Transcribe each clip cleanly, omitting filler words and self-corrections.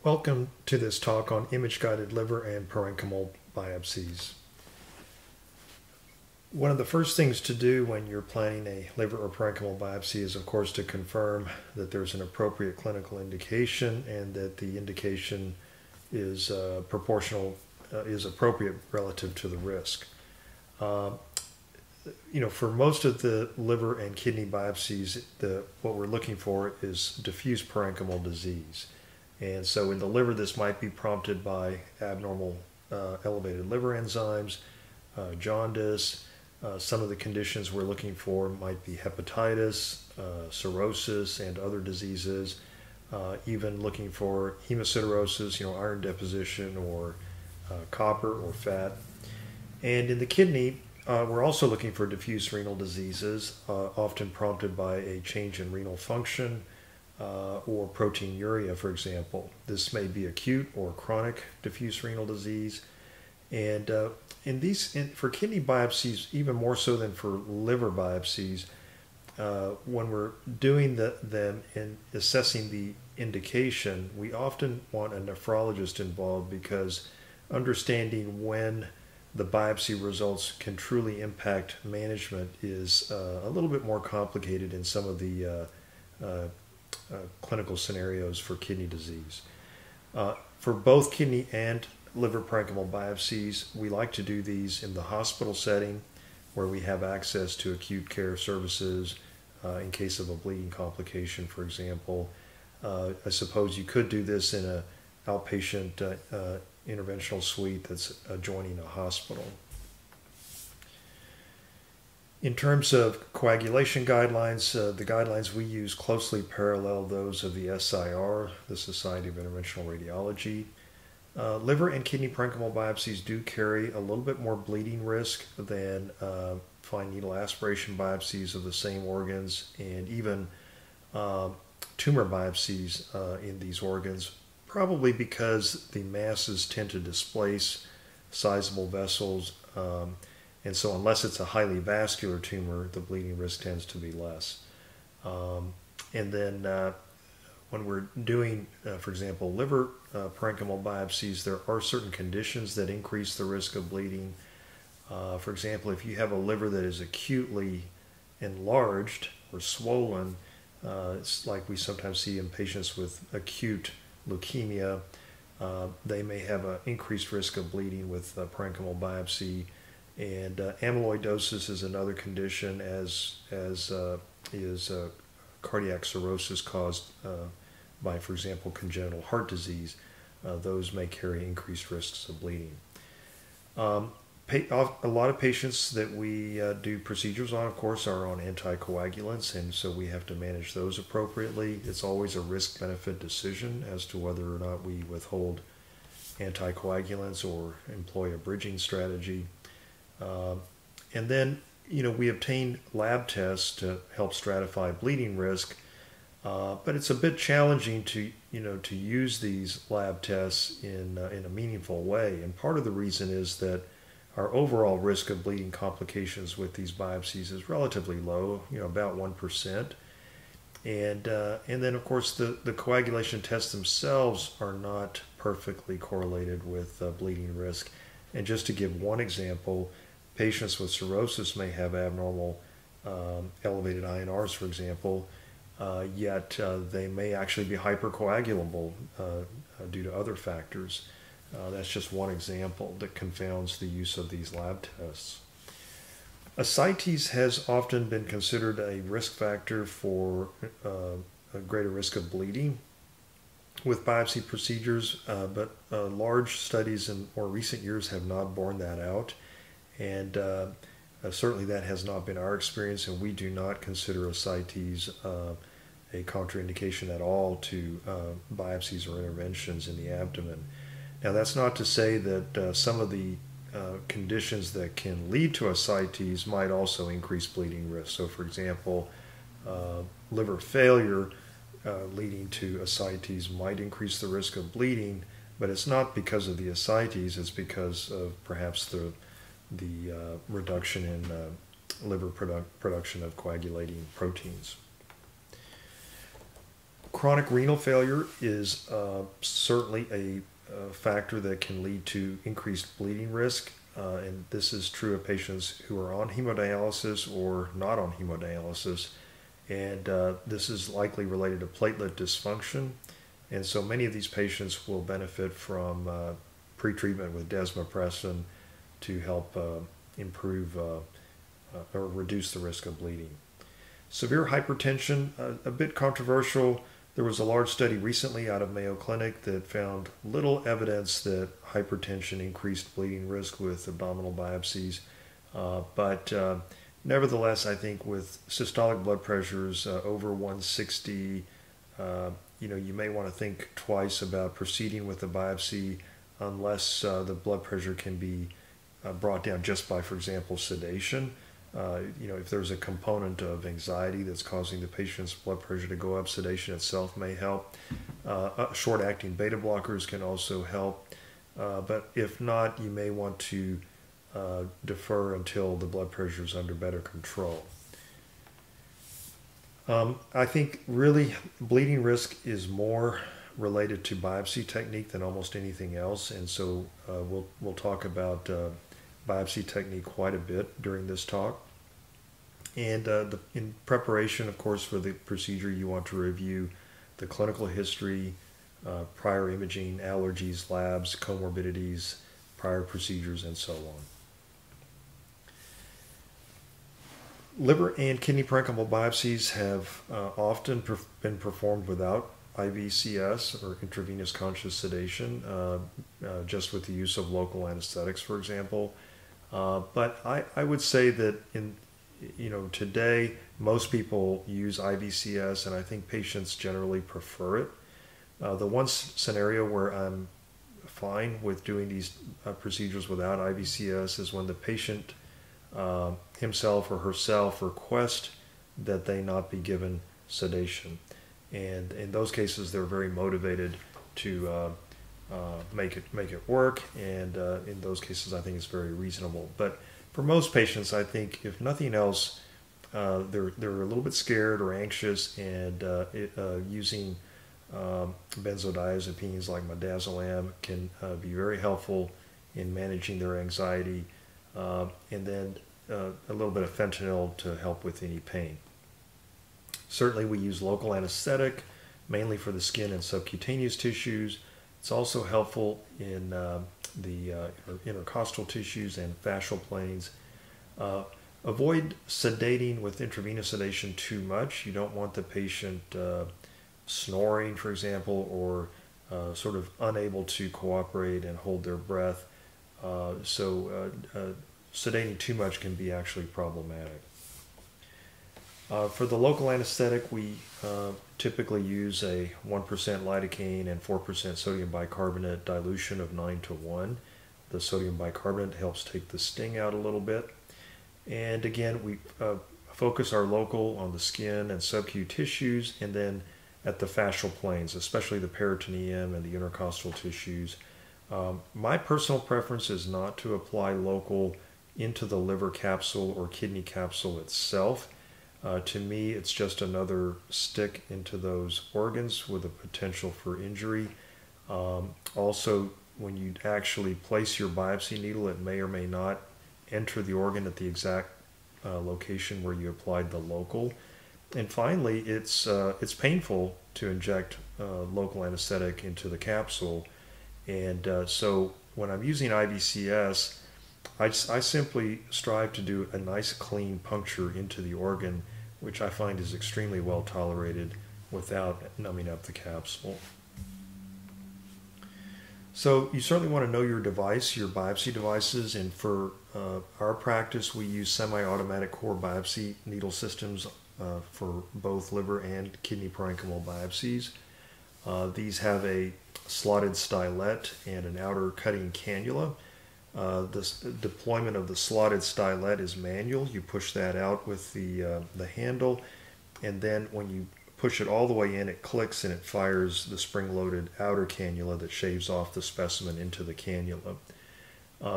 Welcome to this talk on image-guided liver and parenchymal biopsies. One of the first things to do when you're planning a liver or parenchymal biopsy is, of course, to confirm that there's an appropriate clinical indication and that the indication is is appropriate relative to the risk. For most of the liver and kidney biopsies, what we're looking for is diffuse parenchymal disease. And so in the liver, this might be prompted by abnormal elevated liver enzymes, jaundice. Some of the conditions we're looking for might be hepatitis, cirrhosis, and other diseases. Even looking for hemosiderosis, iron deposition, or copper or fat. And in the kidney, we're also looking for diffuse renal diseases, often prompted by a change in renal function, or proteinuria, for example. This may be acute or chronic diffuse renal disease. And for kidney biopsies, even more so than for liver biopsies, when we're doing them and assessing the indication, we often want a nephrologist involved because understanding when the biopsy results can truly impact management is a little bit more complicated in some of the clinical scenarios for kidney disease. For both kidney and liver parenchymal biopsies, we like to do these in the hospital setting where we have access to acute care services in case of a bleeding complication, for example. I suppose you could do this in an outpatient interventional suite that's adjoining a hospital. In terms of coagulation guidelines, the guidelines we use closely parallel those of the SIR, the Society of Interventional Radiology. Liver and kidney parenchymal biopsies do carry a little bit more bleeding risk than fine needle aspiration biopsies of the same organs, and even tumor biopsies in these organs, probably because the masses tend to displace sizable vessels. And so unless it's a highly vascular tumor, the bleeding risk tends to be less. And then when we're doing, for example, liver parenchymal biopsies, there are certain conditions that increase the risk of bleeding. For example, if you have a liver that is acutely enlarged or swollen, it's like we sometimes see in patients with acute leukemia, they may have an increased risk of bleeding with parenchymal biopsy. And amyloidosis is another condition, as is cardiac cirrhosis caused by, for example, congenital heart disease. Those may carry increased risks of bleeding. A lot of patients that we do procedures on, of course, are on anticoagulants, and so we have to manage those appropriately. It's always a risk-benefit decision as to whether or not we withhold anticoagulants or employ a bridging strategy. And then, we obtain lab tests to help stratify bleeding risk, but it's a bit challenging to use these lab tests in a meaningful way. And part of the reason is that our overall risk of bleeding complications with these biopsies is relatively low, about 1%. And then, of course, the coagulation tests themselves are not perfectly correlated with bleeding risk. And just to give one example, patients with cirrhosis may have abnormal elevated INRs, for example, yet they may actually be hypercoagulable due to other factors. That's just one example that confounds the use of these lab tests. Ascites has often been considered a risk factor for a greater risk of bleeding with biopsy procedures, but large studies in more recent years have not borne that out. And certainly that has not been our experience, and we do not consider ascites a contraindication at all to biopsies or interventions in the abdomen. Now, that's not to say that some of the conditions that can lead to ascites might also increase bleeding risk. So, for example, liver failure leading to ascites might increase the risk of bleeding, but it's not because of the ascites, it's because of perhaps the reduction in liver production of coagulating proteins. Chronic renal failure is certainly a factor that can lead to increased bleeding risk, and this is true of patients who are on hemodialysis or not on hemodialysis, and this is likely related to platelet dysfunction, and so many of these patients will benefit from pretreatment with desmopressin to help improve or reduce the risk of bleeding. Severe hypertension, a bit controversial. There was a large study recently out of Mayo Clinic that found little evidence that hypertension increased bleeding risk with abdominal biopsies. But nevertheless, I think with systolic blood pressures over 160, you may want to think twice about proceeding with the biopsy unless the blood pressure can be brought down just by, for example, sedation. If there's a component of anxiety that's causing the patient's blood pressure to go up, sedation itself may help. Short-acting beta blockers can also help. But if not, you may want to defer until the blood pressure is under better control. I think really bleeding risk is more related to biopsy technique than almost anything else, and so we'll talk about biopsy technique quite a bit during this talk. And in preparation, of course, for the procedure, you want to review the clinical history, prior imaging, allergies, labs, comorbidities, prior procedures, and so on. Liver and kidney parenchymal biopsies have often been performed without IVCS or intravenous conscious sedation, just with the use of local anesthetics, for example. But I would say that today most people use IVCS, and I think patients generally prefer it. The one scenario where I'm fine with doing these procedures without IVCS is when the patient himself or herself request that they not be given sedation. And in those cases, they're very motivated to make it work, and in those cases, I think it's very reasonable. But for most patients, I think if nothing else, they're a little bit scared or anxious, and using benzodiazepines like midazolam can be very helpful in managing their anxiety, and then a little bit of fentanyl to help with any pain. Certainly we use local anesthetic, mainly for the skin and subcutaneous tissues. It's also helpful in the intercostal tissues and fascial planes. Avoid sedating with intravenous sedation too much. You don't want the patient snoring, for example, or sort of unable to cooperate and hold their breath. Sedating too much can be actually problematic. For the local anesthetic, we typically use a 1% lidocaine and 4% sodium bicarbonate dilution of 9:1. The sodium bicarbonate helps take the sting out a little bit. And again, we focus our local on the skin and subcu tissues, and then at the fascial planes, especially the peritoneum and the intercostal tissues. My personal preference is not to apply local into the liver capsule or kidney capsule itself. To me, it's just another stick into those organs with a potential for injury. Also, when you actually place your biopsy needle, it may or may not enter the organ at the exact location where you applied the local. And finally, it's painful to inject local anesthetic into the capsule. And so when I'm using IVCS, I simply strive to do a nice clean puncture into the organ, which I find is extremely well tolerated without numbing up the capsule. So you certainly want to know your device, your biopsy devices, and for our practice we use semi-automatic core biopsy needle systems for both liver and kidney parenchymal biopsies. These have a slotted stylet and an outer cutting cannula. The deployment of the slotted stylet is manual. You push that out with the handle, and then when you push it all the way in, it clicks and it fires the spring-loaded outer cannula that shaves off the specimen into the cannula.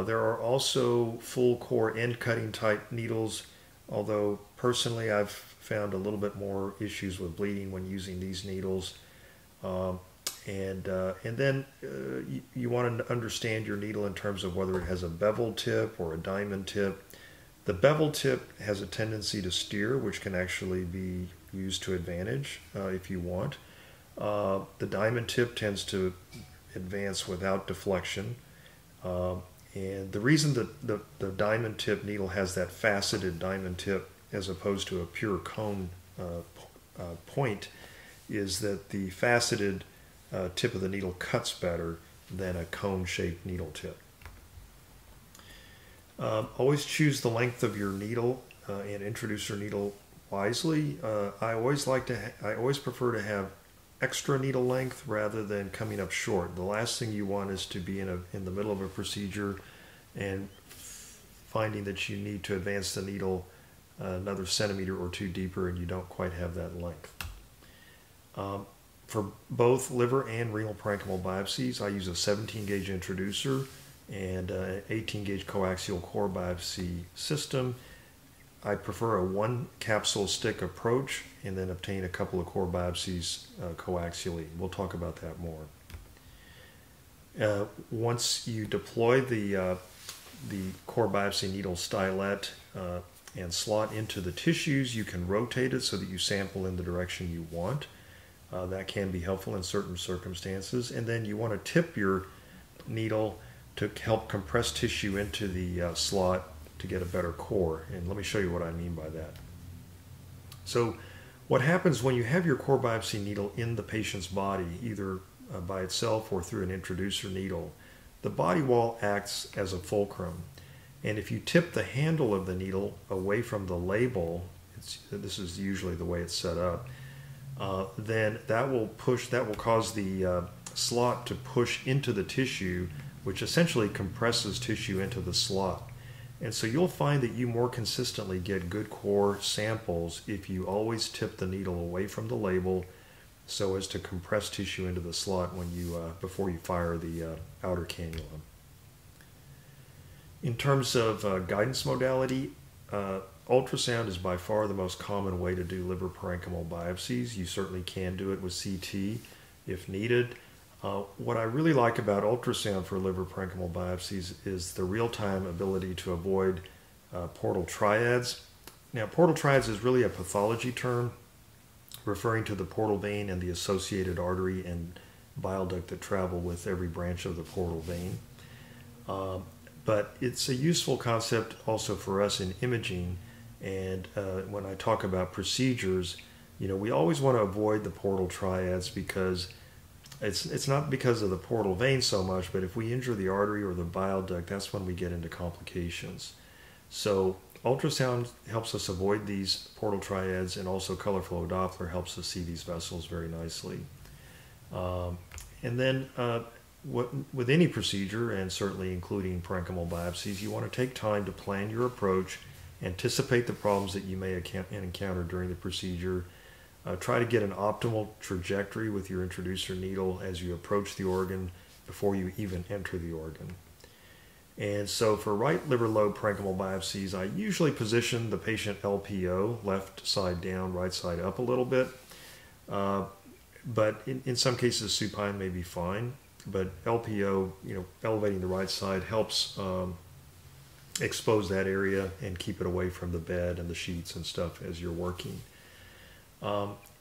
There are also full core end cutting type needles, although personally I've found a little bit more issues with bleeding when using these needles. And then you want to understand your needle in terms of whether it has a beveled tip or a diamond tip. The beveled tip has a tendency to steer, which can actually be used to advantage if you want. The diamond tip tends to advance without deflection. And the reason that the diamond tip needle has that faceted diamond tip as opposed to a pure cone point is that the faceted tip of the needle cuts better than a cone-shaped needle tip. Always choose the length of your needle and introducer needle wisely. I always prefer to have extra needle length rather than coming up short. The last thing you want is to be in the middle of a procedure and finding that you need to advance the needle another centimeter or two deeper and you don't quite have that length. For both liver and renal parenchymal biopsies, I use a 17 gauge introducer and an 18 gauge coaxial core biopsy system. I prefer a one capsule stick approach and then obtain a couple of core biopsies coaxially. We'll talk about that more. Once you deploy the core biopsy needle stylet and slot into the tissues, you can rotate it so that you sample in the direction you want. That can be helpful in certain circumstances. And then you want to tip your needle to help compress tissue into the slot to get a better core. And let me show you what I mean by that. So what happens when you have your core biopsy needle in the patient's body, either by itself or through an introducer needle, the body wall acts as a fulcrum. And if you tip the handle of the needle away from the label, this is usually the way it's set up, then that will cause the slot to push into the tissue, which essentially compresses tissue into the slot. And so you'll find that you more consistently get good core samples if you always tip the needle away from the label so as to compress tissue into the slot when before you fire the outer cannula. In terms of guidance modality, ultrasound is by far the most common way to do liver parenchymal biopsies. You certainly can do it with CT if needed. What I really like about ultrasound for liver parenchymal biopsies is the real-time ability to avoid portal triads. Now, portal triads is really a pathology term referring to the portal vein and the associated artery and bile duct that travel with every branch of the portal vein. But it's a useful concept also for us in imaging. And when I talk about procedures, we always want to avoid the portal triads because it's not because of the portal vein so much, but if we injure the artery or the bile duct, that's when we get into complications. So ultrasound helps us avoid these portal triads, and also color flow Doppler helps us see these vessels very nicely. And then with any procedure, and certainly including parenchymal biopsies, you want to take time to plan your approach, anticipate the problems that you may encounter during the procedure. Try to get an optimal trajectory with your introducer needle as you approach the organ before you even enter the organ. And so for right liver lobe parenchymal biopsies, I usually position the patient LPO, left side down, right side up a little bit. But in some cases, supine may be fine. But LPO, elevating the right side helps expose that area and keep it away from the bed and the sheets and stuff as you're working.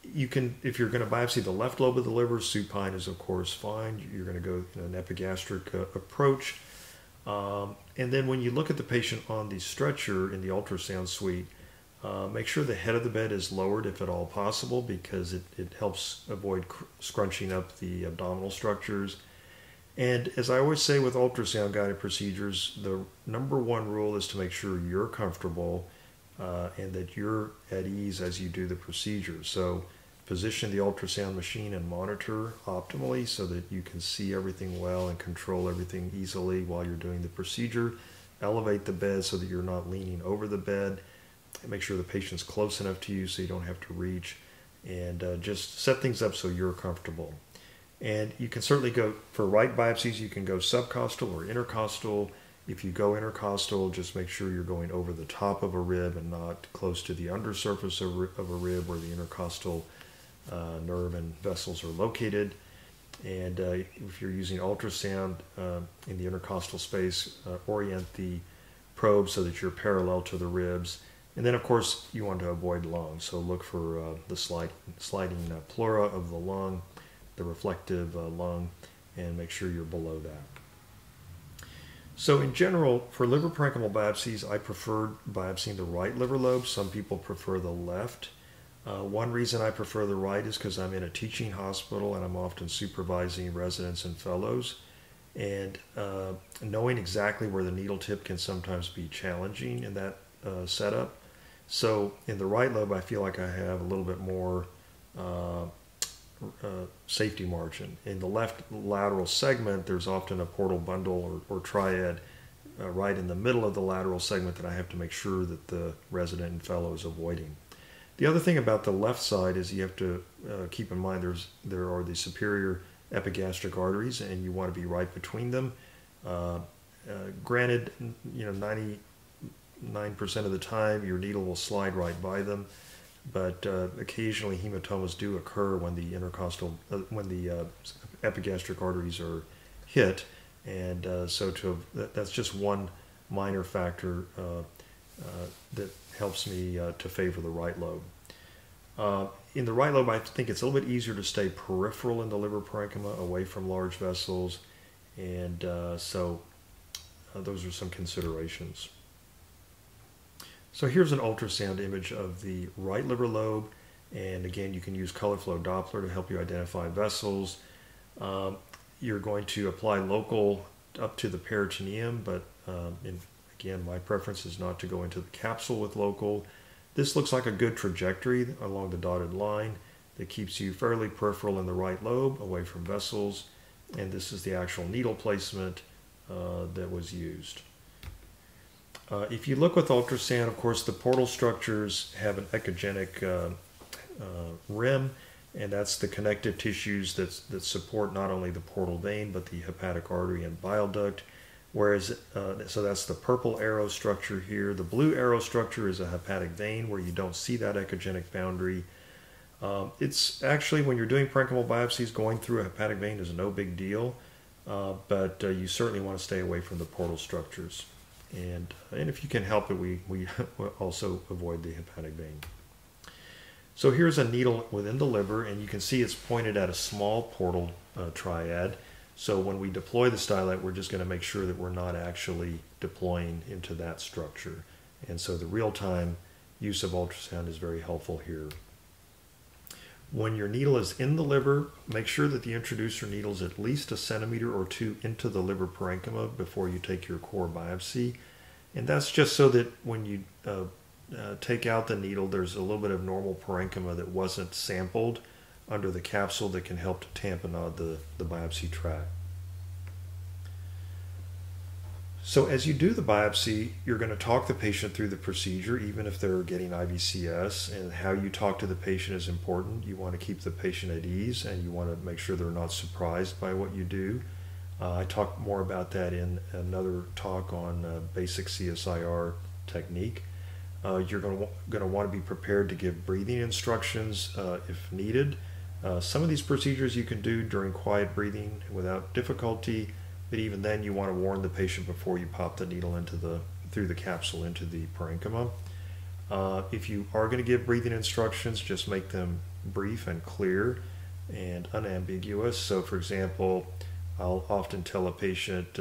You can, if you're going to biopsy the left lobe of the liver, supine is of course fine. You're going to go in an epigastric approach. And then when you look at the patient on the stretcher in the ultrasound suite, make sure the head of the bed is lowered if at all possible, because it helps avoid scrunching up the abdominal structures. And as I always say with ultrasound guided procedures, the number one rule is to make sure you're comfortable and that you're at ease as you do the procedure. So position the ultrasound machine and monitor optimally so that you can see everything well and control everything easily while you're doing the procedure. Elevate the bed so that you're not leaning over the bed. And make sure the patient's close enough to you so you don't have to reach. And just set things up so you're comfortable. And you can certainly go, for right biopsies, you can go subcostal or intercostal. If you go intercostal, just make sure you're going over the top of a rib and not close to the undersurface of a rib where the intercostal nerve and vessels are located. And if you're using ultrasound in the intercostal space, orient the probe so that you're parallel to the ribs. And then, of course, you want to avoid lungs. So look for the sliding pleura of the lung, the reflective lung, and make sure you're below that. So in general, for liver parenchymal biopsies, I prefer biopsying the right liver lobe. Some people prefer the left. One reason I prefer the right is because I'm in a teaching hospital and I'm often supervising residents and fellows. And knowing exactly where the needle tip can sometimes be challenging in that setup. So in the right lobe, I feel like I have a little bit more safety margin. In the left lateral segment, there's often a portal bundle or triad right in the middle of the lateral segment that I have to make sure that the resident and fellow is avoiding. The other thing about the left side is you have to keep in mind there are the superior epigastric arteries, and you want to be right between them. Granted, 99% of the time your needle will slide right by them, but occasionally hematomas do occur when the when the epigastric arteries are hit, and that's just one minor factor that helps me to favor the right lobe. In the right lobe, I think it's a little bit easier to stay peripheral in the liver parenchyma, away from large vessels, and those are some considerations. So here's an ultrasound image of the right liver lobe, and again, you can use color flow Doppler to help you identify vessels. You're going to apply local up to the peritoneum, but again, my preference is not to go into the capsule with local. This looks like a good trajectory along the dotted line that keeps you fairly peripheral in the right lobe, away from vessels, and this is the actual needle placement that was used. If you look with ultrasound, of course, the portal structures have an echogenic rim, and that's the connective tissues that support not only the portal vein, but the hepatic artery and bile duct. Whereas, so that's the purple arrow structure here. The blue arrow structure is a hepatic vein where you don't see that echogenic boundary. It's actually, when you're doing parenchymal biopsies, going through a hepatic vein is no big deal, but you certainly want to stay away from the portal structures. And if you can help it, we also avoid the hepatic vein. So here's a needle within the liver, and you can see it's pointed at a small portal triad. So when we deploy the stylet, we're just going to make sure that we're not actually deploying into that structure. And so the real-time use of ultrasound is very helpful here. When your needle is in the liver, make sure that the introducer needle is at least 1 centimeter or 2 into the liver parenchyma before you take your core biopsy. And that's just so that when you take out the needle, there's a little bit of normal parenchyma that wasn't sampled under the capsule that can help to tamponade the biopsy tract. So as you do the biopsy, you're going to talk the patient through the procedure, even if they're getting IVCS, and how you talk to the patient is important. You want to keep the patient at ease, and you want to make sure they're not surprised by what you do. I talk more about that in another talk on basic CSIR technique. You're going to want to be prepared to give breathing instructions if needed. Some of these procedures you can do during quiet breathing without difficulty, but even then you want to warn the patient before you pop the needle through the capsule into the parenchyma. If you are going to give breathing instructions, just make them brief and clear and unambiguous. So for example, I'll often tell a patient,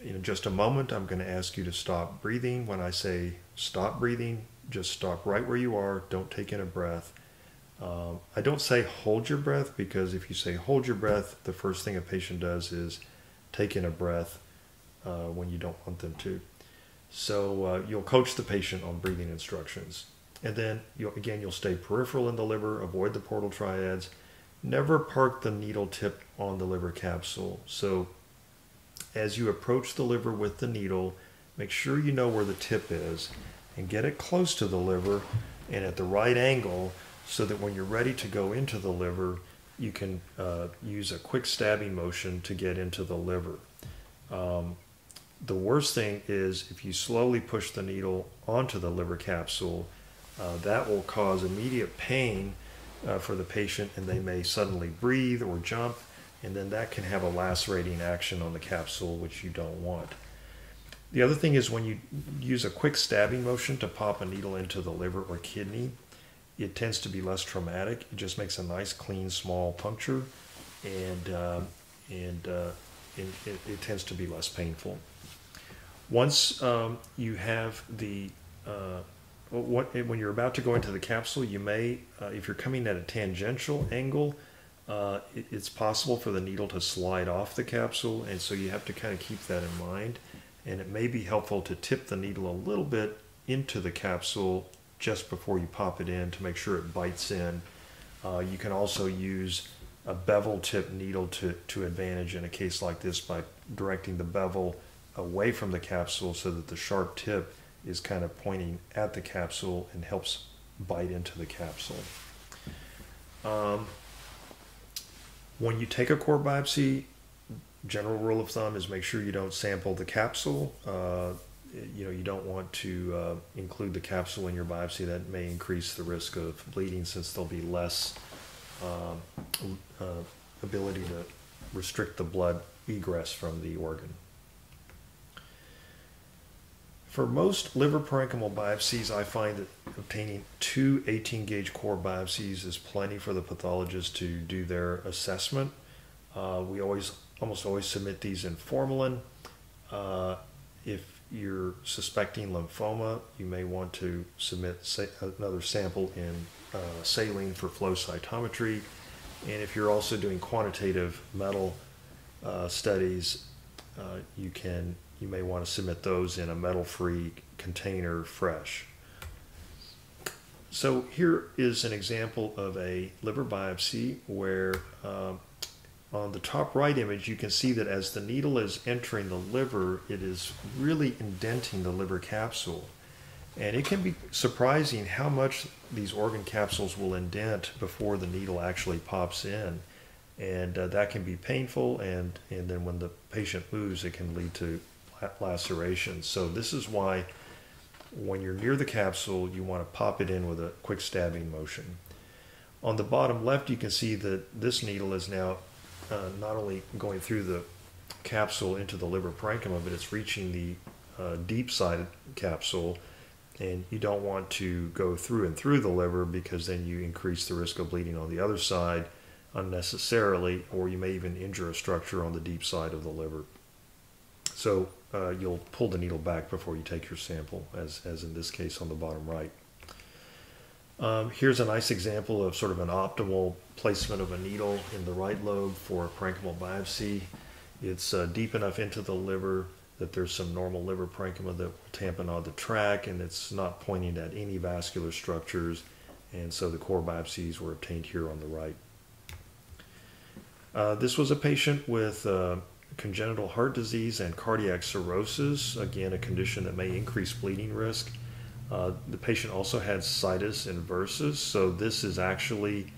in just a moment, I'm going to ask you to stop breathing. When I say stop breathing, just stop right where you are. Don't take in a breath. I don't say hold your breath, because if you say hold your breath, the first thing a patient does is take in a breath when you don't want them to. So you'll coach the patient on breathing instructions. And then you'll stay peripheral in the liver, avoid the portal triads. Never park the needle tip on the liver capsule. So as you approach the liver with the needle, make sure you know where the tip is and get it close to the liver and at the right angle, so that when you're ready to go into the liver, you can use a quick stabbing motion to get into the liver. The worst thing is if you slowly push the needle onto the liver capsule, that will cause immediate pain, for the patient, and they may suddenly breathe or jump, and then that can have a lacerating action on the capsule, which you don't want. The other thing is when you use a quick stabbing motion to pop a needle into the liver or kidney, it tends to be less traumatic. It just makes a nice, clean, small puncture, and it tends to be less painful. Once you have the when you're about to go into the capsule, you may, if you're coming at a tangential angle, it's possible for the needle to slide off the capsule, and so you have to kind of keep that in mind. And it may be helpful to tip the needle a little bit into the capsule just before you pop it in to make sure it bites in. You can also use a bevel tip needle to advantage in a case like this by directing the bevel away from the capsule so that the sharp tip is kind of pointing at the capsule and helps bite into the capsule. When you take a core biopsy, general rule of thumb is make sure you don't sample the capsule. You don't want to include the capsule in your biopsy. That may increase the risk of bleeding since there'll be less ability to restrict the blood egress from the organ. For most liver parenchymal biopsies, I find that obtaining 2 18-gauge core biopsies is plenty for the pathologist to do their assessment. We almost always submit these in formalin. If you're suspecting lymphoma, you may want to submit another sample in saline for flow cytometry. And if you're also doing quantitative metal studies, you may want to submit those in a metal-free container fresh. So here is an example of a liver biopsy where on the top right image you can see that as the needle is entering the liver, it is really indenting the liver capsule. And it can be surprising how much these organ capsules will indent before the needle actually pops in. And that can be painful, and then when the patient moves, it can lead to laceration. So this is why when you're near the capsule, you want to pop it in with a quick stabbing motion. On the bottom left, you can see that this needle is now not only going through the capsule into the liver parenchyma, but it's reaching the deep side capsule, and you don't want to go through the liver because then you increase the risk of bleeding on the other side unnecessarily, or you may even injure a structure on the deep side of the liver. So you'll pull the needle back before you take your sample, as in this case on the bottom right. Here's a nice example of sort of an optimal placement of a needle in the right lobe for a parenchymal biopsy. It's deep enough into the liver that there's some normal liver parenchyma that will tamponade the tract, and it's not pointing at any vascular structures, and so the core biopsies were obtained here on the right. This was a patient with congenital heart disease and cardiac cirrhosis, again a condition that may increase bleeding risk. The patient also had SITUS INVERSUS, so this is actually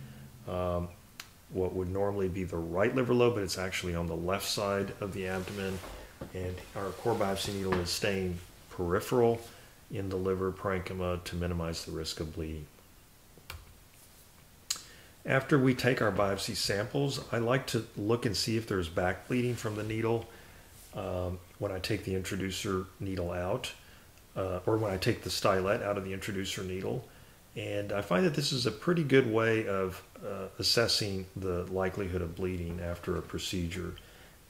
what would normally be the right liver lobe, but it's actually on the left side of the abdomen, and our core biopsy needle is staying peripheral in the liver parenchyma to minimize the risk of bleeding. After we take our biopsy samples, I like to look and see if there's back bleeding from the needle when I take the introducer needle out, or when I take the stylet out of the introducer needle. And I find that this is a pretty good way of assessing the likelihood of bleeding after a procedure.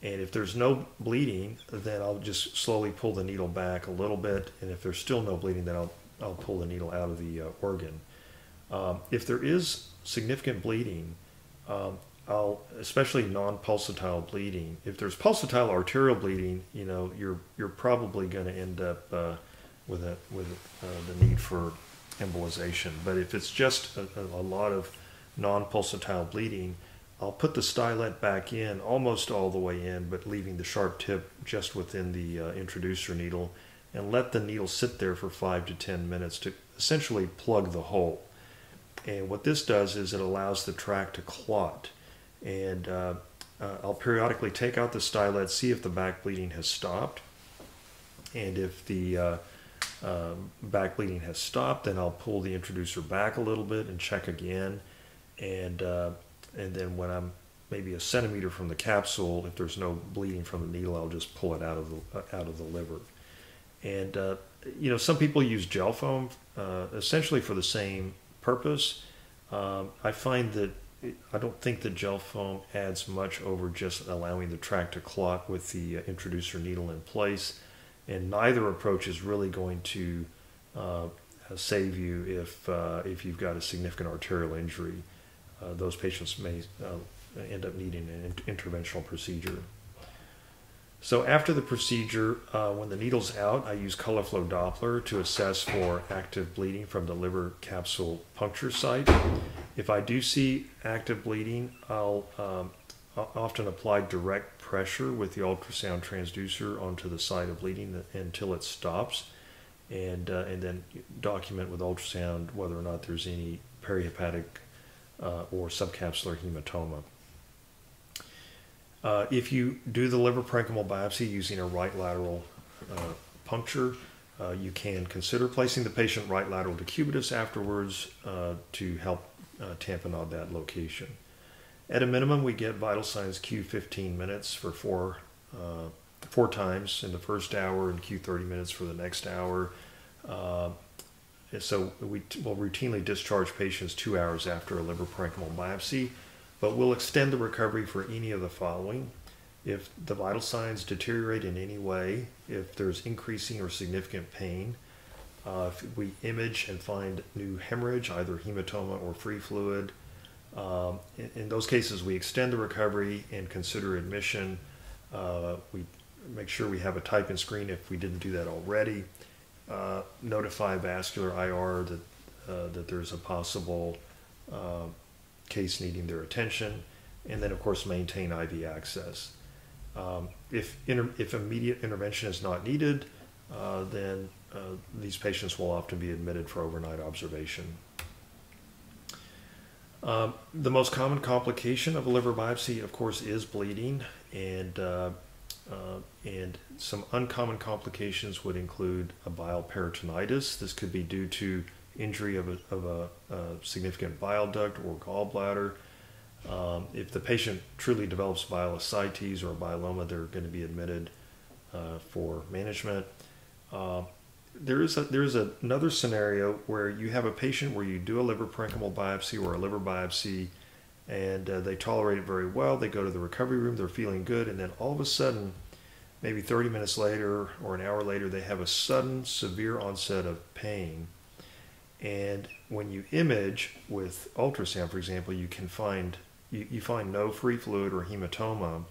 And if there's no bleeding, then I'll just slowly pull the needle back a little bit. And if there's still no bleeding, then I'll pull the needle out of the organ. If there is significant bleeding, especially non-pulsatile bleeding, if there's pulsatile arterial bleeding, you're probably going to end up with the need for embolization. But if it's just a lot of non-pulsatile bleeding, I'll put the stylet back in almost all the way in, but leaving the sharp tip just within the introducer needle, and let the needle sit there for 5 to 10 minutes to essentially plug the hole. And what this does is it allows the tract to clot. And I'll periodically take out the stylet, see if the back bleeding has stopped. And if the back bleeding has stopped, then I'll pull the introducer back a little bit and check again. and then when I'm maybe a centimeter from the capsule, if there's no bleeding from the needle, I'll just pull it out of the liver. And some people use gel foam essentially for the same purpose. I find that I don't think that gel foam adds much over just allowing the tract to clot with the introducer needle in place, and neither approach is really going to save you if you've got a significant arterial injury. Those patients may end up needing an interventional procedure. So after the procedure, when the needle's out, I use color flow Doppler to assess for active bleeding from the liver capsule puncture site. If I do see active bleeding, I'll often apply direct pressure with the ultrasound transducer onto the site of bleeding until it stops, and then document with ultrasound whether or not there's any perihepatic or subcapsular hematoma. If you do the liver parenchymal biopsy using a right lateral puncture, you can consider placing the patient right lateral decubitus afterwards to help tamponade that location. At a minimum, we get vital signs Q 15 minutes for four times in the first hour and Q 30 minutes for the next hour. So we will routinely discharge patients 2 hours after a liver parenchymal biopsy, but we'll extend the recovery for any of the following. If the vital signs deteriorate in any way, if there's increasing or significant pain, if we image and find new hemorrhage, either hematoma or free fluid, in those cases we extend the recovery and consider admission. We make sure we have a type and screen if we didn't do that already. Notify vascular IR that there's a possible case needing their attention, and then of course maintain IV access. If immediate intervention is not needed, then these patients will often be admitted for overnight observation. The most common complication of a liver biopsy, of course, is bleeding, and some uncommon complications would include a bile peritonitis. This could be due to injury of a significant bile duct or gallbladder. If the patient truly develops bile ascites or biloma, they're going to be admitted for management. There is another scenario where you have a patient where you do a liver parenchymal biopsy or a liver biopsy, and they tolerate it very well. They go to the recovery room, they're feeling good, and then all of a sudden, maybe 30 minutes later or an hour later, they have a sudden severe onset of pain. And when you image with ultrasound, for example, you can find no free fluid or hematoma.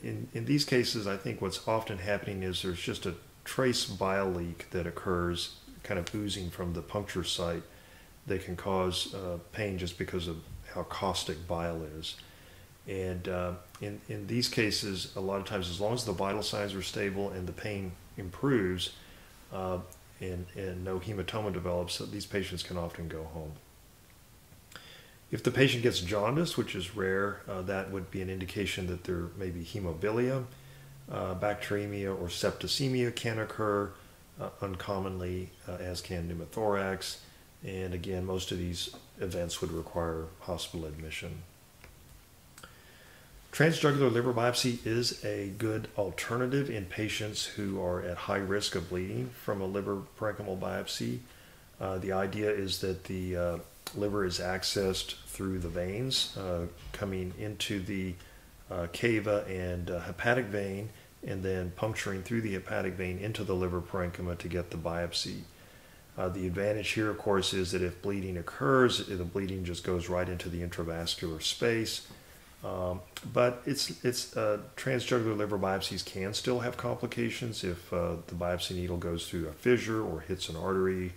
In these cases, I think what's often happening is there's just a trace bile leak that occurs, kind of oozing from the puncture site, that can cause pain just because of how caustic bile is. And in these cases, a lot of times, as long as the vital signs are stable and the pain improves, and no hematoma develops, these patients can often go home. If the patient gets jaundice, which is rare, that would be an indication that there may be hemophilia. Bacteremia or septicemia can occur uncommonly, as can pneumothorax. And again, most of these events would require hospital admission. Transjugular liver biopsy is a good alternative in patients who are at high risk of bleeding from a liver parenchymal biopsy. The idea is that the liver is accessed through the veins coming into the cava and hepatic vein, and then puncturing through the hepatic vein into the liver parenchyma to get the biopsy. The advantage here, of course, is that if bleeding occurs, the bleeding just goes right into the intravascular space. But transjugular liver biopsies can still have complications if the biopsy needle goes through a fissure or hits an artery.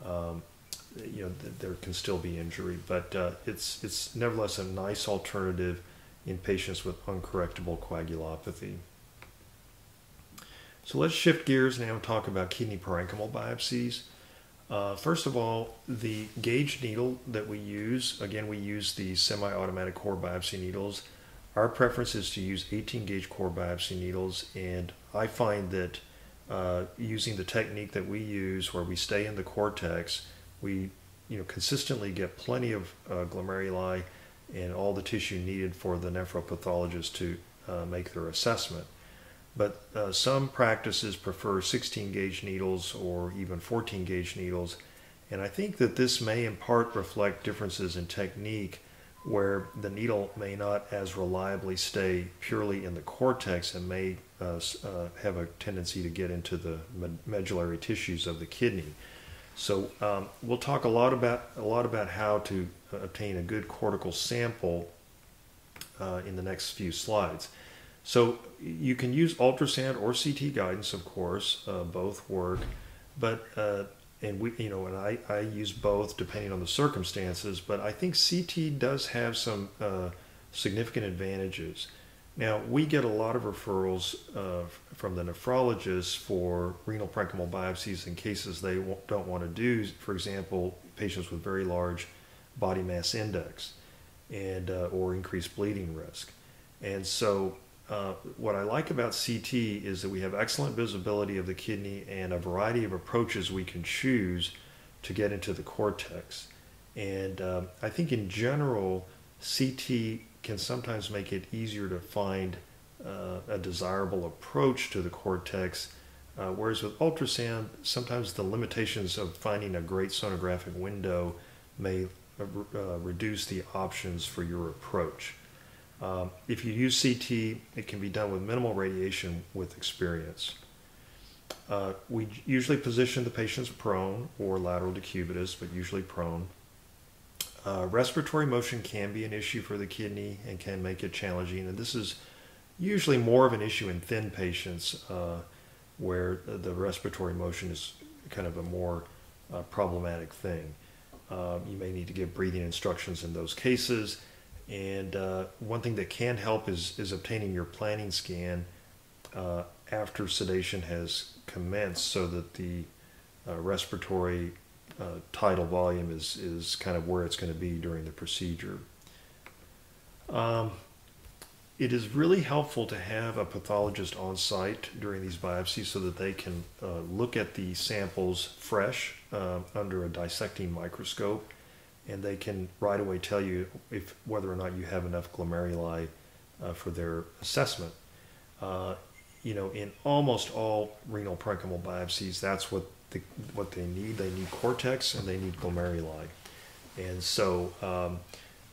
There can still be injury, but it's nevertheless a nice alternative in patients with uncorrectable coagulopathy. So let's shift gears now and talk about kidney parenchymal biopsies. First of all, the gauge needle that we use, again, we use the semi-automatic core biopsy needles. Our preference is to use 18 gauge core biopsy needles, and I find that using the technique that we use where we stay in the cortex, we consistently get plenty of glomeruli and all the tissue needed for the nephropathologist to make their assessment. But some practices prefer 16 gauge needles or even 14 gauge needles, and I think that this may in part reflect differences in technique, where the needle may not as reliably stay purely in the cortex and may have a tendency to get into the medullary tissues of the kidney. So we'll talk a lot about how to obtain a good cortical sample in the next few slides. So you can use ultrasound or CT guidance, of course, both work, but I use both depending on the circumstances, but I think CT does have some significant advantages. Now, we get a lot of referrals from the nephrologists for renal parenchymal biopsies in cases they don't want to do, for example, patients with very large body mass index and or increased bleeding risk. And so what I like about CT is that we have excellent visibility of the kidney and a variety of approaches we can choose to get into the cortex. And I think in general, CT can sometimes make it easier to find a desirable approach to the cortex, whereas with ultrasound, sometimes the limitations of finding a great sonographic window may reduce the options for your approach. If you use CT, it can be done with minimal radiation with experience. We usually position the patients prone or lateral decubitus, but usually prone. Respiratory motion can be an issue for the kidney and can make it challenging, and this is usually more of an issue in thin patients where the respiratory motion is kind of a more problematic thing. You may need to give breathing instructions in those cases. And one thing that can help is obtaining your planning scan after sedation has commenced, so that the respiratory tidal volume is kind of where it's going to be during the procedure. It is really helpful to have a pathologist on site during these biopsies so that they can look at the samples fresh under a dissecting microscope, and they can right away tell you whether or not you have enough glomeruli for their assessment. In almost all renal parenchymal biopsies, that's what they need. They need cortex and they need glomeruli. And so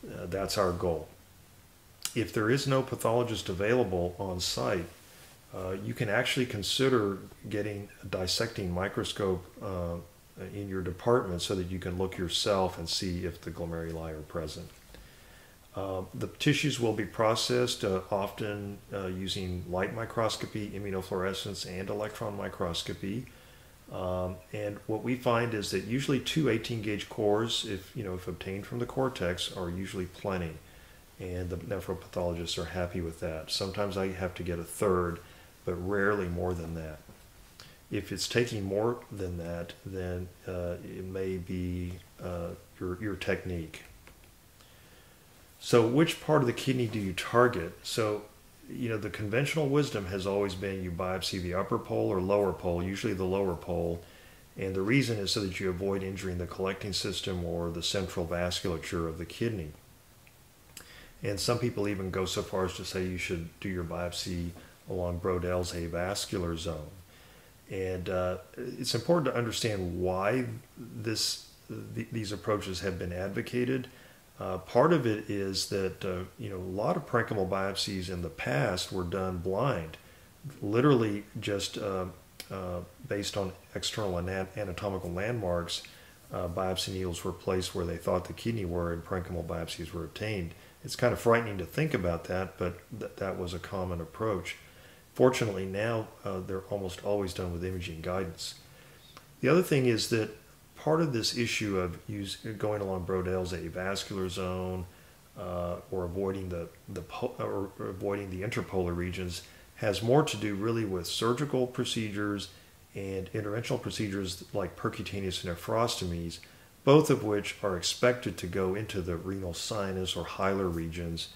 that's our goal. If there is no pathologist available on site, you can actually consider getting a dissecting microscope in your department so that you can look yourself and see if the glomeruli are present. The tissues will be processed often using light microscopy, immunofluorescence, and electron microscopy. And what we find is that usually 2 18-gauge cores, if obtained from the cortex, are usually plenty, and the nephropathologists are happy with that. Sometimes I have to get a third, but rarely more than that. If it's taking more than that, then it may be your technique. So which part of the kidney do you target? So, the conventional wisdom has always been you biopsy the upper pole or lower pole, usually the lower pole. And the reason is so that you avoid injuring the collecting system or the central vasculature of the kidney. And some people even go so far as to say you should do your biopsy along BRODEL'S avascular zone. And it's important to understand why these approaches have been advocated. Part of it is that a lot of parenchymal biopsies in the past were done blind, literally just based on external anatomical landmarks. Biopsy needles were placed where they thought the kidney were, and parenchymal biopsies were obtained. It's kind of frightening to think about that, but that was a common approach. Fortunately, now they're almost always done with imaging guidance. The other thing is that part of this issue of going along BRODEL'S avascular zone or avoiding the interpolar regions has more to do really with surgical procedures and interventional procedures like percutaneous nephrostomies, both of which are expected to go into the renal sinus or hilar regions,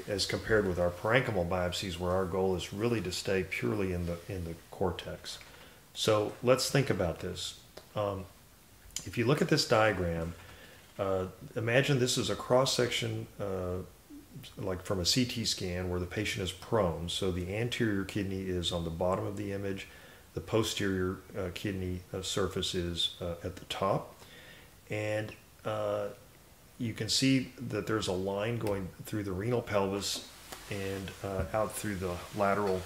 as compared with our parenchymal biopsies, where our goal is really to stay purely in the cortex. So let's think about this. If you look at this diagram, imagine this is a cross-section like from a CT scan where the patient is prone. So the anterior kidney is on the bottom of the image. The posterior kidney surface is at the top. And you can see that there's a line going through the renal pelvis and out through the lateral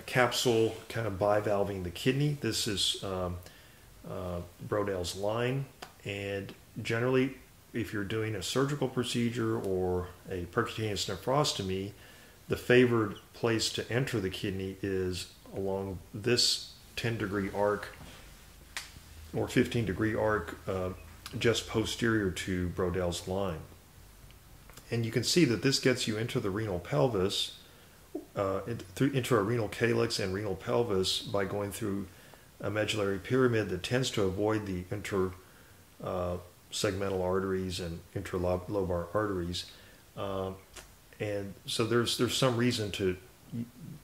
capsule, kind of bivalving the kidney. This is BRODEL'S line. And generally, if you're doing a surgical procedure or a percutaneous nephrostomy, the favored place to enter the kidney is along this 10-degree arc or 15-degree arc just posterior to BRODEL'S line. And you can see that this gets you into the renal pelvis, into a renal calyx and renal pelvis by going through a medullary pyramid that tends to avoid the segmental arteries and interlobar arteries, and so there's some reason to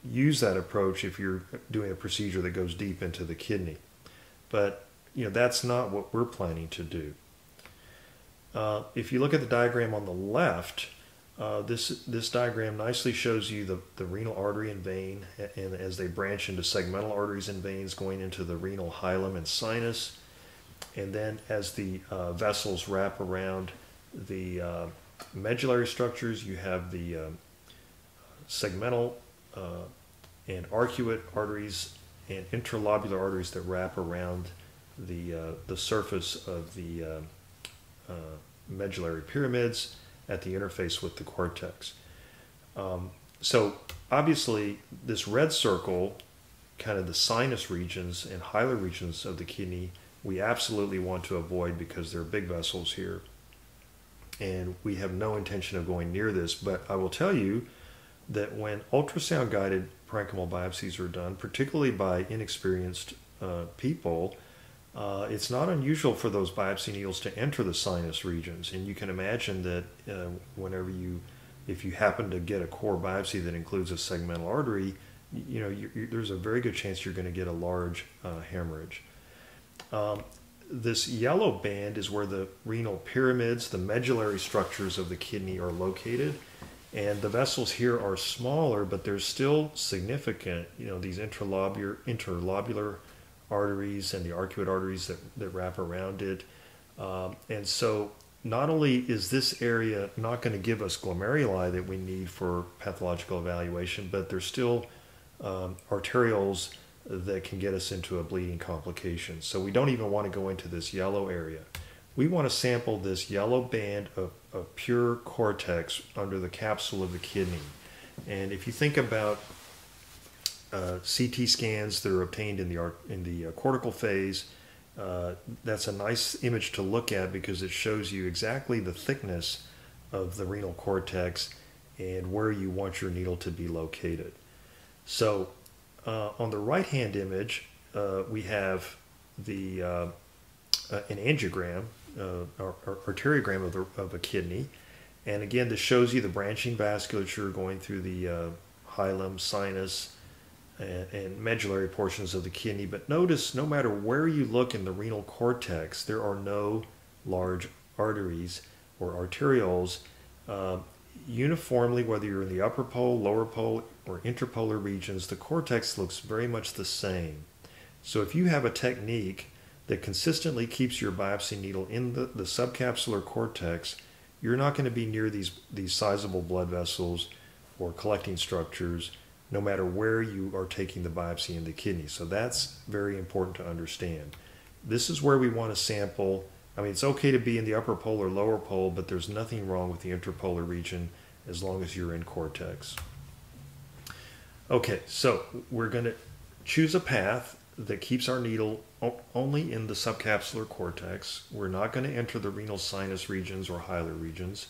use that approach if you're doing a procedure that goes deep into the kidney, but that's not what we're planning to do. If you look at the diagram on the left, this diagram nicely shows you the renal artery and vein, and as they branch into segmental arteries and veins going into the renal hilum and sinus. And then as the vessels wrap around the medullary structures, you have the segmental and arcuate arteries and interlobular arteries that wrap around the surface of the medullary pyramids at the interface with the cortex. So obviously this red circle, kind of the sinus regions and hilar regions of the kidney, we absolutely want to avoid because there are big vessels here. And we have no intention of going near this, but I will tell you that when ultrasound-guided parenchymal biopsies are done, particularly by inexperienced people, it's not unusual for those biopsy needles to enter the sinus regions. And you can imagine that if you happen to get a core biopsy that includes a segmental artery, there's a very good chance you're going to get a large hemorrhage. This yellow band is where the renal pyramids, the medullary structures of the kidney, are located, and the vessels here are smaller, but they're still significant. These interlobular arteries and the arcuate arteries that wrap around it, and so not only is this area not going to give us glomeruli that we need for pathological evaluation, but there's still arterioles that can get us into a bleeding complication. So we don't even want to go into this yellow area. We want to sample this yellow band of pure cortex under the capsule of the kidney. And if you think about CT scans that are obtained in the cortical phase, that's a nice image to look at because it shows you exactly the thickness of the renal cortex and where you want your needle to be located. So on the right-hand image, we have an angiogram, or arteriogram of a kidney. And again, this shows you the branching vasculature going through the hilum, sinus, and medullary portions of the kidney. But notice, no matter where you look in the renal cortex, there are no large arteries or arterioles. Uniformly, whether you're in the upper pole, lower pole, or interpolar regions, the cortex looks very much the same. So if you have a technique that consistently keeps your biopsy needle in the subcapsular cortex, you're not going to be near these sizable blood vessels or collecting structures, no matter where you are taking the biopsy in the kidney. So that's very important to understand. This is where we want to sample. I mean, it's okay to be in the upper pole or lower pole, but there's nothing wrong with the interpolar region as long as you're in cortex. Okay, so we're going to choose a path that keeps our needle only in the subcapsular cortex. We're not going to enter the renal sinus regions or hilar regions.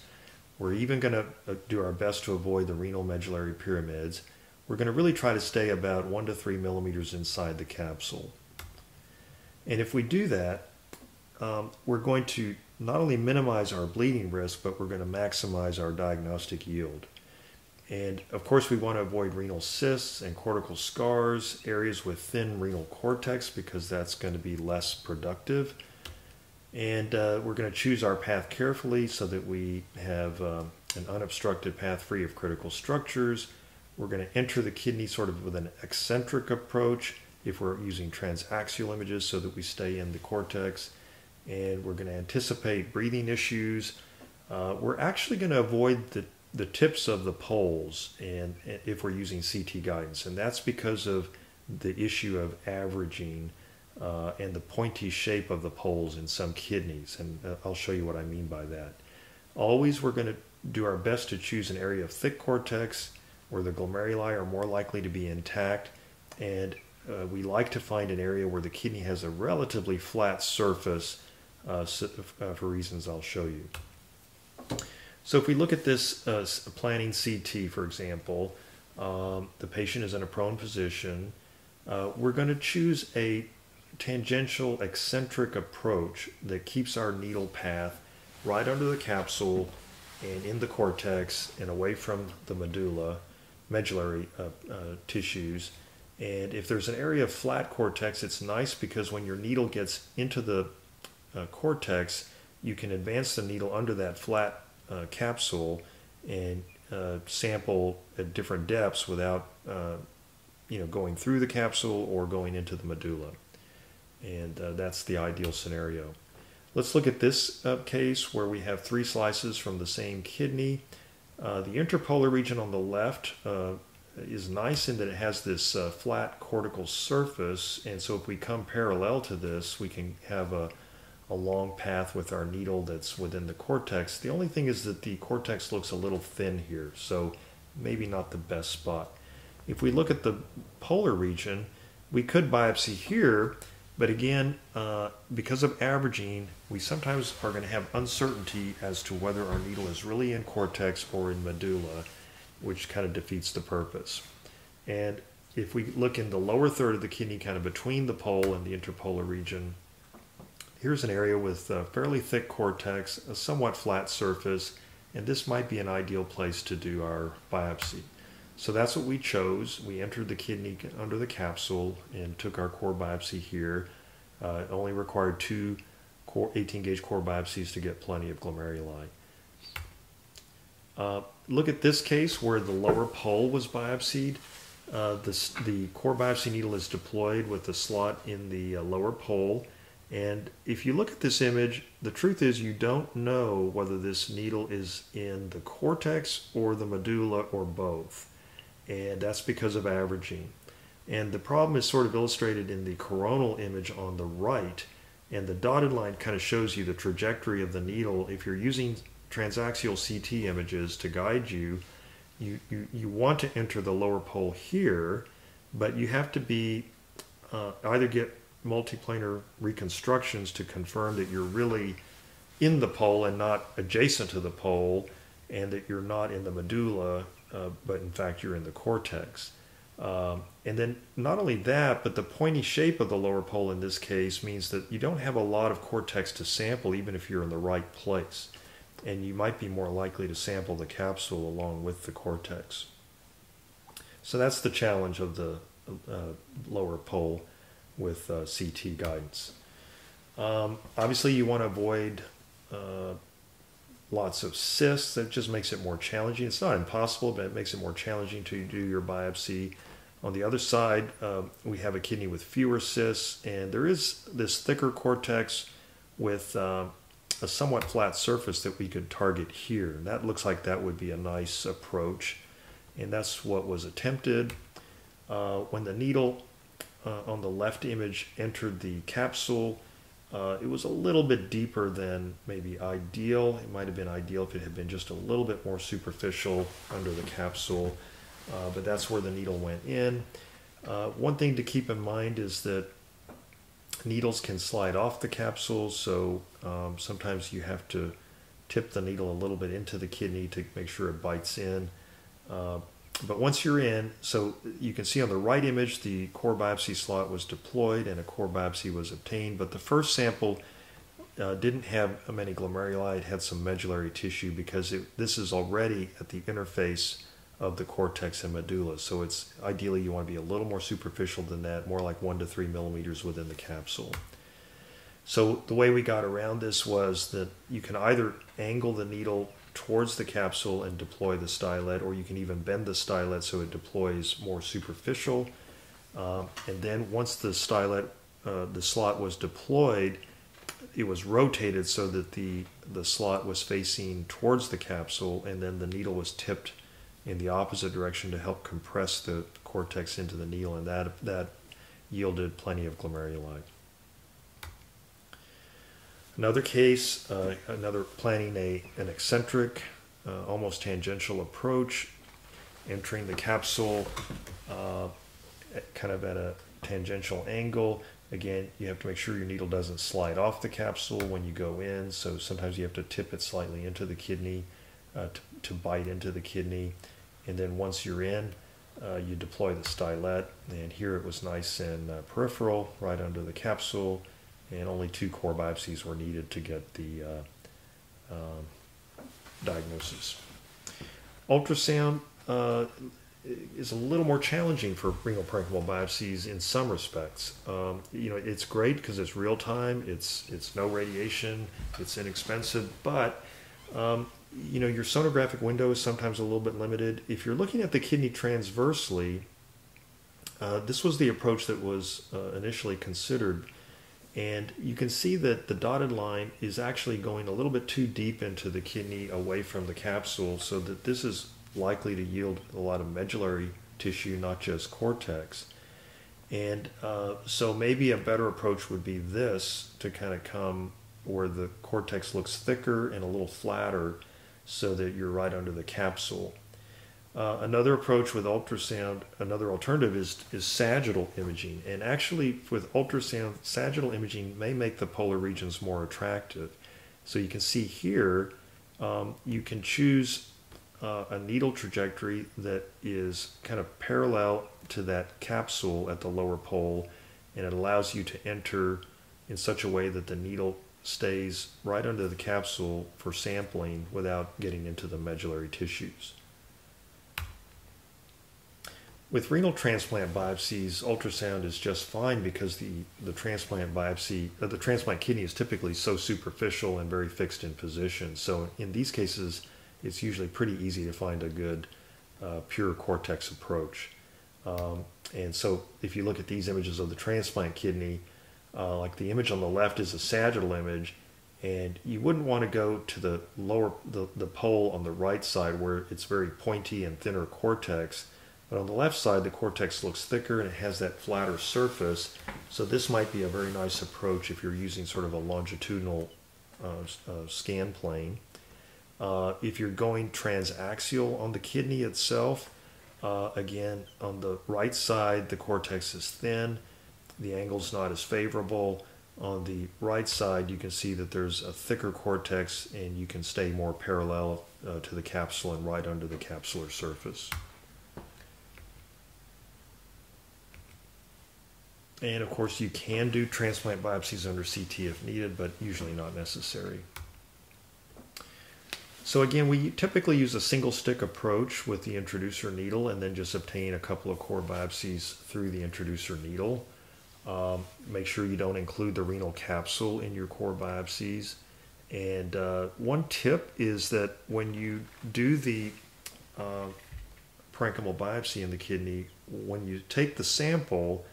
We're even going to do our best to avoid the renal medullary pyramids. We're going to really try to stay about 1 to 3 millimeters inside the capsule. And if we do that, we're going to not only minimize our bleeding risk, but we're going to maximize our diagnostic yield. And of course, we want to avoid renal cysts and cortical scars, areas with thin renal cortex, because that's going to be less productive. And we're going to choose our path carefully so that we have an unobstructed path free of critical structures. We're going to enter the kidney sort of with an eccentric approach if we're using transaxial images so that we stay in the cortex. And we're going to anticipate breathing issues. We're actually going to avoid the tips of the poles and if we're using CT guidance. And that's because of the issue of averaging and the pointy shape of the poles in some kidneys. And I'll show you what I mean by that. Always we're going to do our best to choose an area of thick cortex where the glomeruli are more likely to be intact. And we like to find an area where the kidney has a relatively flat surface for reasons I'll show you. So if we look at this planning CT, for example, the patient is in a prone position. We're going to choose a tangential eccentric approach that keeps our needle path right under the capsule and in the cortex and away from the medullary tissues. And if there's an area of flat cortex, it's nice because when your needle gets into the cortex, you can advance the needle under that flat capsule and sample at different depths without going through the capsule or going into the medulla. And that's the ideal scenario. Let's look at this case where we have 3 slices from the same kidney. The interpolar region on the left is nice in that it has this flat cortical surface, and so if we come parallel to this, we can have a long path with our needle that's within the cortex. The only thing is that the cortex looks a little thin here, so maybe not the best spot. If we look at the polar region, we could biopsy here, but again, because of averaging, we sometimes are going to have uncertainty as to whether our needle is really in cortex or in medulla, which kind of defeats the purpose. And if we look in the lower third of the kidney, kind of between the pole and the interpolar region, here's an area with a fairly thick cortex, a somewhat flat surface, and this might be an ideal place to do our biopsy. So that's what we chose. We entered the kidney under the capsule and took our core biopsy here. It only required 2 18-gauge core biopsies to get plenty of glomeruli. Look at this case where the lower pole was biopsied. The core biopsy needle is deployed with the slot in the lower pole. And if you look at this image, the truth is you don't know whether this needle is in the cortex or the medulla or both. And that's because of averaging. And the problem is sort of illustrated in the coronal image on the right. And the dotted line kind of shows you the trajectory of the needle. If you're using transaxial CT images to guide you, you want to enter the lower pole here, but you have to be either get multiplanar reconstructions to confirm that you're really in the pole and not adjacent to the pole, and that you're not in the medulla, but in fact you're in the cortex. And then not only that, but the pointy shape of the lower pole in this case means that you don't have a lot of cortex to sample even if you're in the right place. And you might be more likely to sample the capsule along with the cortex. So that's the challenge of the lower pole with CT guidance. Obviously you want to avoid lots of cysts. That just makes it more challenging. It's not impossible, but it makes it more challenging to do your biopsy. On the other side, we have a kidney with fewer cysts, and there is this thicker cortex with a somewhat flat surface that we could target here. And that looks like that would be a nice approach, and that's what was attempted. When the needle on the left image entered the capsule, it was a little bit deeper than maybe ideal. It might have been ideal if it had been just a little bit more superficial under the capsule, but that's where the needle went in. One thing to keep in mind is that needles can slide off the capsule, so sometimes you have to tip the needle a little bit into the kidney to make sure it bites in. But once you're in, so you can see on the right image, the core biopsy slot was deployed and a core biopsy was obtained, but the first sample didn't have many glomeruli. It had some medullary tissue because this is already at the interface of the cortex and medulla. So it's ideally you want to be a little more superficial than that, more like 1 to 3 millimeters within the capsule. So the way we got around this was that you can either angle the needle towards the capsule and deploy the stylet, or you can even bend the stylet so it deploys more superficial. And then once the stylet, the slot was deployed, it was rotated so that the slot was facing towards the capsule, and then the needle was tipped in the opposite direction to help compress the cortex into the needle, and that yielded plenty of glomeruli. Another case, planning an eccentric, almost tangential approach, entering the capsule kind of at a tangential angle. Again, you have to make sure your needle doesn't slide off the capsule when you go in, so sometimes you have to tip it slightly into the kidney to bite into the kidney. And then once you're in, you deploy the stylet, and here it was nice and peripheral, right under the capsule, and only 2 core biopsies were needed to get the diagnosis. Ultrasound is a little more challenging for renal parenchymal biopsies in some respects. It's great because it's real time, it's no radiation, it's inexpensive, but your sonographic window is sometimes a little bit limited. If you're looking at the kidney transversely, this was the approach that was initially considered. And you can see that the dotted line is actually going a little bit too deep into the kidney away from the capsule, so that this is likely to yield a lot of medullary tissue, not just cortex. And so maybe a better approach would be this, to kind of come where the cortex looks thicker and a little flatter so that you're right under the capsule. Another approach with ultrasound, another alternative is sagittal imaging. And actually with ultrasound, sagittal imaging may make the polar regions more attractive. So you can see here, you can choose a needle trajectory that is kind of parallel to that capsule at the lower pole, and it allows you to enter in such a way that the needle stays right under the capsule for sampling without getting into the medullary tissues. With renal transplant biopsies, ultrasound is just fine because the transplant biopsy, the transplant kidney is typically so superficial and very fixed in position. So in these cases, it's usually pretty easy to find a good pure cortex approach. And so if you look at these images of the transplant kidney, like the image on the left is a sagittal image, and you wouldn't want to go to the the pole on the right side where it's very pointy and thinner cortex. But on the left side, the cortex looks thicker and it has that flatter surface. So this might be a very nice approach if you're using sort of a longitudinal scan plane. If you're going transaxial on the kidney itself, again, on the right side, the cortex is thin. The angle's not as favorable. On the right side, you can see that there's a thicker cortex, and you can stay more parallel to the capsule and right under the capsular surface. And of course, you can do transplant biopsies under CT if needed, but usually not necessary. So again, we typically use a single stick approach with the introducer needle, and then just obtain a couple of core biopsies through the introducer needle. Make sure you don't include the renal capsule in your core biopsies. And one tip is that when you do the parenchymal biopsy in the kidney, when you take the sample,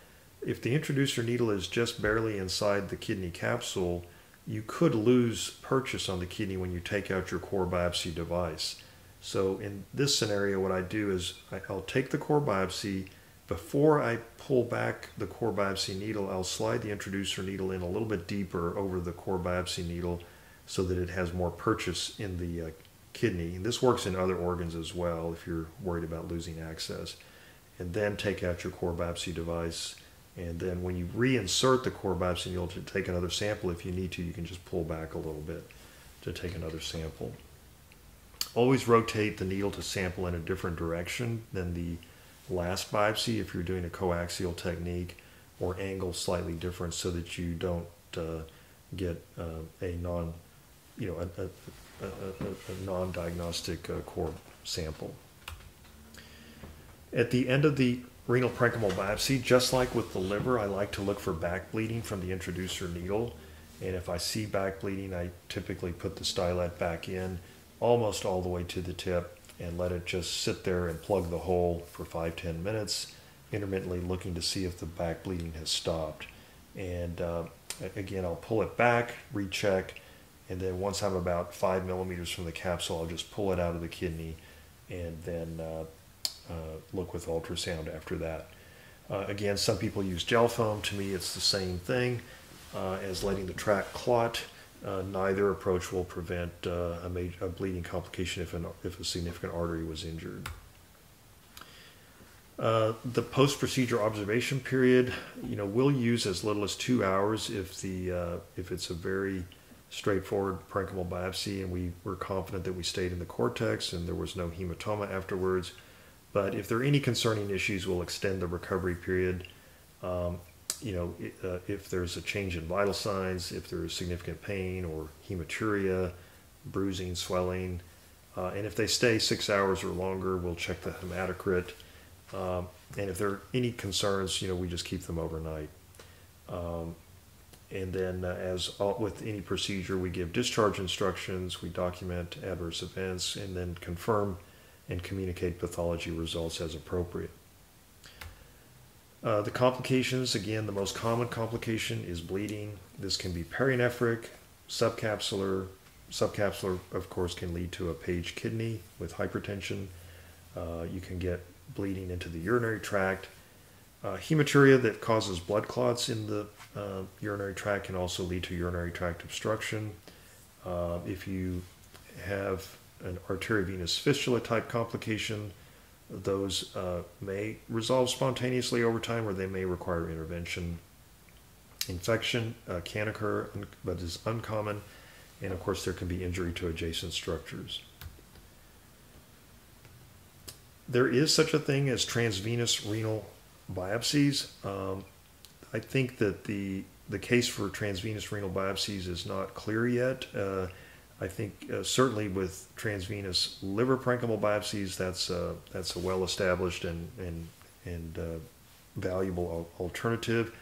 if the introducer needle is just barely inside the kidney capsule, you could lose purchase on the kidney when you take out your core biopsy device. So in this scenario, what I do is I'll take the core biopsy. Before I pull back the core biopsy needle, I'll slide the introducer needle in a little bit deeper over the core biopsy needle so that it has more purchase in the kidney. And this works in other organs as well if you're worried about losing access. And then take out your core biopsy device. And then when you reinsert the core biopsy needle to take another sample, if you need to, you can just pull back a little bit to take another sample. Always rotate the needle to sample in a different direction than the last biopsy if you're doing a coaxial technique, or angle slightly different so that you don't get a non-diagnostic core sample. At the end of the renal parenchymal biopsy, just like with the liver, I like to look for back bleeding from the introducer needle. And if I see back bleeding, I typically put the stylet back in almost all the way to the tip and let it just sit there and plug the hole for 5-10 minutes, intermittently looking to see if the back bleeding has stopped. And again, I'll pull it back, recheck, and then once I'm about 5 millimeters from the capsule, I'll just pull it out of the kidney and then look with ultrasound after that. Again, some people use gel foam. To me, it's the same thing as letting the tract clot. Neither approach will prevent a bleeding complication if a significant artery was injured. The post-procedure observation period, we'll use as little as 2 hours if it's a very straightforward parenchymal biopsy and we're confident that we stayed in the cortex and there was no hematoma afterwards. But if there are any concerning issues, we'll extend the recovery period. If there's a change in vital signs, if there's significant pain or hematuria, bruising, swelling, and if they stay 6 hours or longer, we'll check the hematocrit. And if there are any concerns, we just keep them overnight. And then with any procedure, we give discharge instructions, we document adverse events, and then confirm and communicate pathology results as appropriate. The complications, again, the most common complication is bleeding. This can be perinephric, subcapsular. Subcapsular, of course, can lead to a page kidney with hypertension. You can get bleeding into the urinary tract. Hematuria that causes blood clots in the urinary tract can also lead to urinary tract obstruction. If you have an arteriovenous fistula type complication, those may resolve spontaneously over time or they may require intervention. Infection can occur but is uncommon, and of course there can be injury to adjacent structures. There is such a thing as transvenous renal biopsies. I think that the case for transvenous renal biopsies is not clear yet. I think certainly with transvenous liver parenchymal biopsies, that's a well-established and valuable alternative.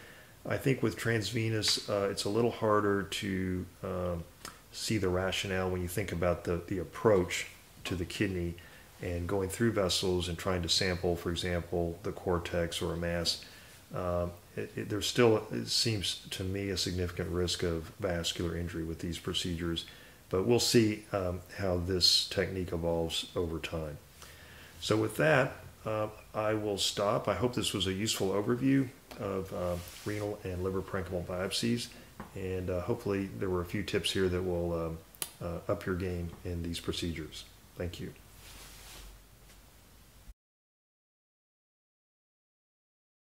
I think with transvenous, it's a little harder to see the rationale when you think about the approach to the kidney and going through vessels and trying to sample, for example, the cortex or a mass. There's still, it seems to me, a significant risk of vascular injury with these procedures, but we'll see how this technique evolves over time. So with that, I will stop. I hope this was a useful overview of renal and liver parenchymal biopsies, and hopefully there were a few tips here that will up your game in these procedures. Thank you.